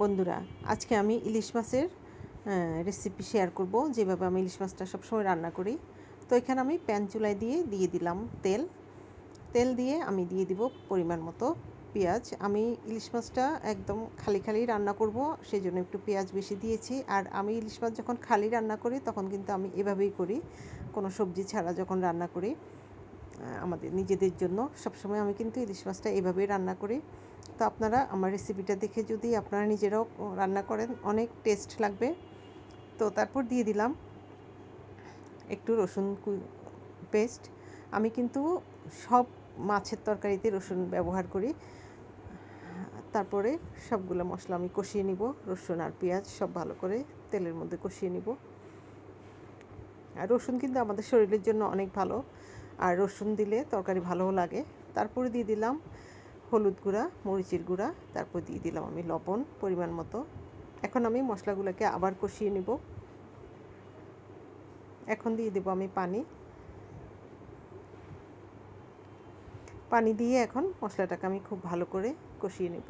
বন্ধুরা, আজকে আমি ইলিশ মাছের রেসিপি শেয়ার করব, যেভাবে আমি ইলিশ মাছটা সবসময় রান্না করি। তো এখানে আমি প্যান চুলায় দিয়ে দিলাম তেল দিয়ে আমি দিয়ে দিব পরিমাণ মতো পেঁয়াজ। আমি ইলিশ মাছটা একদম খালি রান্না করব, সেই জন্য একটু পেঁয়াজ বেশি দিয়েছি। আর আমি ইলিশ মাছ যখন খালি রান্না করি তখন কিন্তু আমি এভাবেই করি, কোনো সবজি ছাড়া যখন রান্না করি আমাদের নিজেদের জন্য। সবসময় আমি কিন্তু ইলিশ মাছটা এভাবেই রান্না করি। তো আপনারা আমার রেসিপিটা দেখে যদি আপনারা নিজেরাও রান্না করেন, অনেক টেস্ট লাগবে। তো তারপর দিয়ে দিলাম একটু রসুন পেস্ট। আমি কিন্তু সব মাছের তরকারিতে রসুন ব্যবহার করি। তারপরে সবগুলো মশলা আমি কষিয়ে নিব, রসুন আর পেঁয়াজ সব ভালো করে তেলের মধ্যে কষিয়ে নিব। আর রসুন কিন্তু আমাদের শরীরের জন্য অনেক ভালো, আর রসুন দিলে তরকারি ভালোও লাগে। তারপরে দিয়ে দিলাম হলুদ গুঁড়া, মরিচের গুঁড়া, তারপর দিয়ে দিলাম আমি লবণ পরিমাণ মতো। এখন আমি মশলাগুলোকে আবার কষিয়ে নিব। এখন দিয়ে দেব আমি পানি দিয়ে এখন মশলাটাকে আমি খুব ভালো করে কষিয়ে নেব।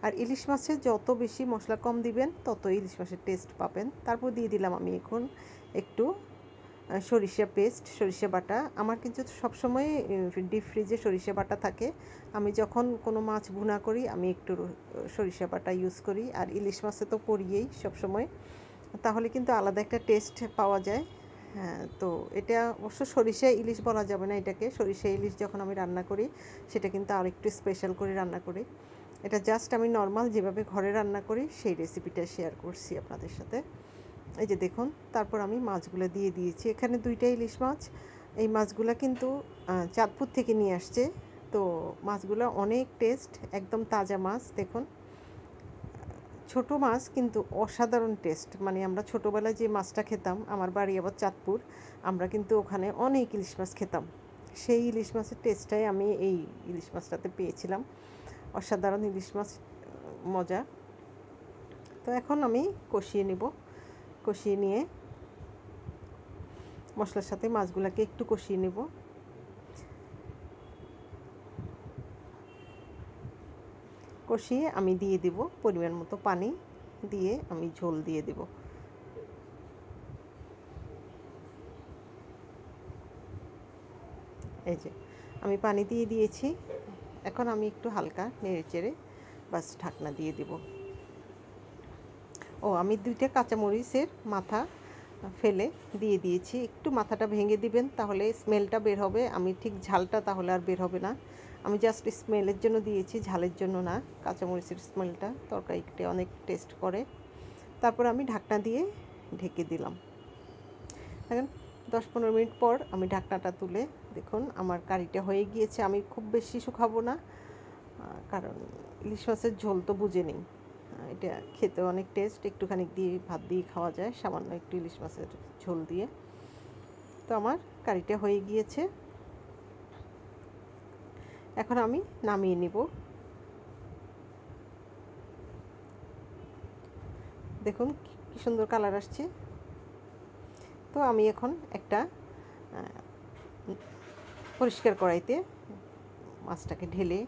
আর ইলিশ মাছে যত বেশি মশলা কম দিবেন তত ইলিশ মাছের টেস্ট পাবেন। তারপর দিয়ে দিলাম আমি এখন একটু সরিষা বাটা। আমার কিন্তু সবসময় ডিপ ফ্রিজে সরিষা বাটা থাকে। আমি যখন কোনো মাছ ভুনা করি আমি একটু সরিষা বাটা ইউজ করি। আর ইলিশ মাছে তো করিয়েই সবসময়, তাহলে কিন্তু আলাদা একটা টেস্ট পাওয়া যায়। হ্যাঁ, তো এটা অবশ্য সরিষা ইলিশ বলা যাবে না এটাকে। সরিষা ইলিশ যখন আমি রান্না করি সেটা কিন্তু আর একটু স্পেশাল করে রান্না করি। এটা জাস্ট আমি নর্মাল যেভাবে ঘরে রান্না করি সেই রেসিপিটা শেয়ার করছি আপনাদের সাথে। এই যে দেখুন, তারপর আমি মাছগুলো দিয়ে দিয়েছি। এখানে 2টা ইলিশ মাছ। এই মাছগুলো কিন্তু চাঁদপুর থেকে নিয়ে আসছে। তো মাছগুলো অনেক টেস্ট, একদম তাজা মাছ। দেখুন, ছোট মাছ কিন্তু অসাধারণ টেস্ট। মানে আমরা ছোটোবেলায় যে মাছটা খেতাম, আমার বাড়ি আবার চাঁদপুর, আমরা কিন্তু ওখানে অনেক ইলিশ মাছ খেতাম। সেই ইলিশ মাছের টেস্টটাই আমি এই ইলিশ মাছটাতে পেয়েছিলাম। অসাধারণ ইলিশ মাছ, মজা। তো এখন আমি কষিয়ে নিব। কষিয়ে নিয়ে মশলার সাথে মাছগুলোকে একটু কষিয়ে নেব। কষিয়ে আমি দিয়ে দিব পরিমাণ মতো পানি, দিয়ে আমি ঝোল দিয়ে দেব। এই যে আমি পানি দিয়ে দিয়েছি। এখন আমি একটু হালকা নেড়ে চেড়ে বাস ঢাকনা দিয়ে দেব। আমি 2টা কাঁচামরিচের মাথা ফেলে দিয়ে দিয়েছি। একটু মাথাটা ভেঙে দিবেন, তাহলে স্মেলটা বের হবে। আমি ঠিক ঝালটা তাহলে আর বের হবে না। আমি জাস্ট স্মেলের জন্য দিয়েছি, ঝালের জন্য না। কাঁচামরিচের স্মেলটা তরকারিতে অনেক টেস্ট করে। তারপর আমি ঢাকনা দিয়ে ঢেকে দিলাম। এখন 10-15 মিনিট পর আমি ঢাকনাটা তুলে দেখুন আমার কারিটা হয়ে গিয়েছে। আমি খুব বেশি শুকাবো না, কারণ ইলিশ মাছের ঝোল তো বুঝে নিই, এটা খেতে অনেক টেস্ট। একটুখানি দিয়ে ভাত দিয়ে খাওয়া যায়, সামান্য একটু ইলিশ মাছের ঝোল দিয়ে। তো আমার কারিটা হয়ে গিয়েছে, এখন আমি নামিয়ে নিব। দেখুন কি সুন্দর কালার আসছে। তো আমি এখন একটা পরিষ্কার কড়াইতে মাছটাকে ঢেলে